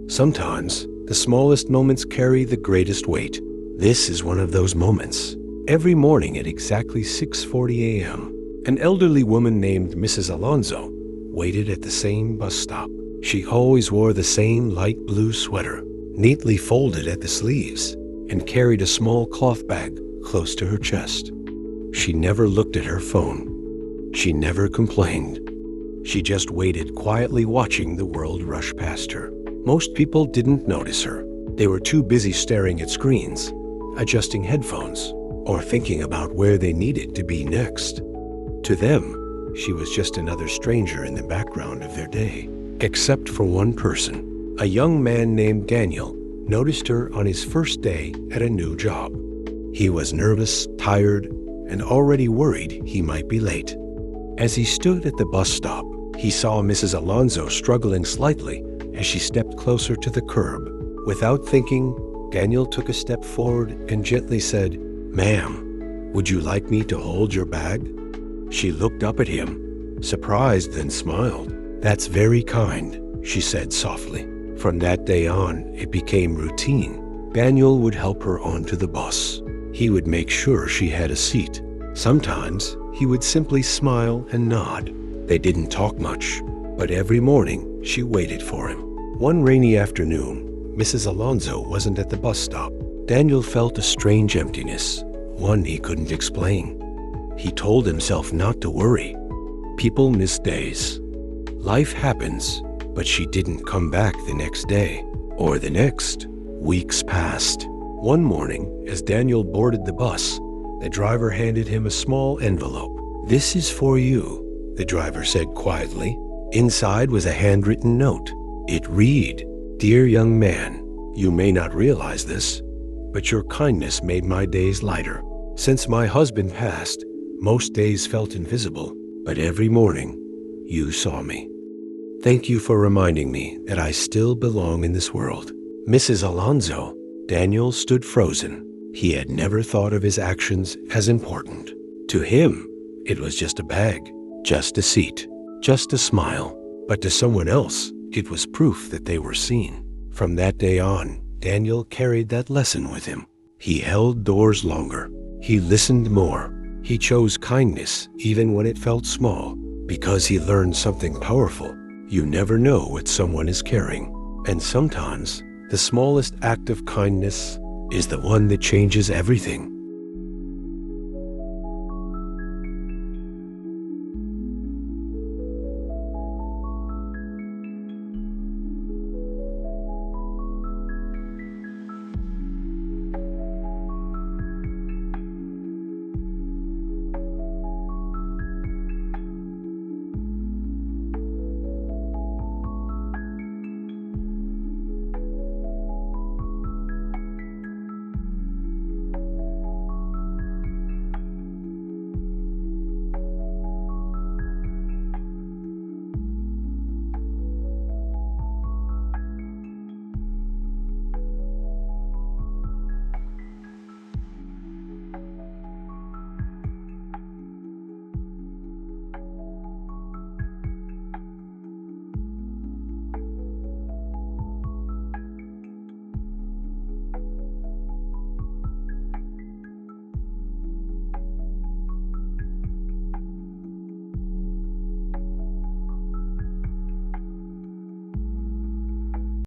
Sometimes, the smallest moments carry the greatest weight. This is one of those moments. Every morning at exactly 6:40 a.m., an elderly woman named Mrs. Alonso waited at the same bus stop. She always wore the same light blue sweater, neatly folded at the sleeves, and carried a small cloth bag close to her chest. She never looked at her phone. She never complained. She just waited quietly, watching the world rush past her. Most people didn't notice her. They were too busy staring at screens, adjusting headphones, or thinking about where they needed to be next. To them, she was just another stranger in the background of their day. Except for one person. A young man named Daniel noticed her on his first day at a new job. He was nervous, tired, and already worried he might be late. As he stood at the bus stop, he saw Mrs. Alonso struggling slightly as she stepped closer to the curb. Without thinking, Daniel took a step forward and gently said, "Ma'am, would you like me to hold your bag?" She looked up at him, surprised, then smiled. "That's very kind," she said softly. From that day on, it became routine. Daniel would help her onto the bus. He would make sure she had a seat. Sometimes, he would simply smile and nod. They didn't talk much, but every morning, she waited for him. One rainy afternoon, Mrs. Alonso wasn't at the bus stop. Daniel felt a strange emptiness, one he couldn't explain. He told himself not to worry. People miss days. Life happens, but she didn't come back the next day, or the next. Weeks passed. One morning, as Daniel boarded the bus, the driver handed him a small envelope. "This is for you," the driver said quietly. Inside was a handwritten note. It read, "Dear young man, you may not realize this, but your kindness made my days lighter. Since my husband passed, most days felt invisible, but every morning, you saw me. Thank you for reminding me that I still belong in this world." Mrs. Alonso, Daniel stood frozen. He had never thought of his actions as important. To him, it was just a bag, just a seat, just a smile. But to someone else, it was proof that they were seen. From that day on, Daniel carried that lesson with him. He held doors longer. He listened more. He chose kindness even when it felt small, because he learned something powerful. You never know what someone is carrying. And sometimes, the smallest act of kindness is the one that changes everything.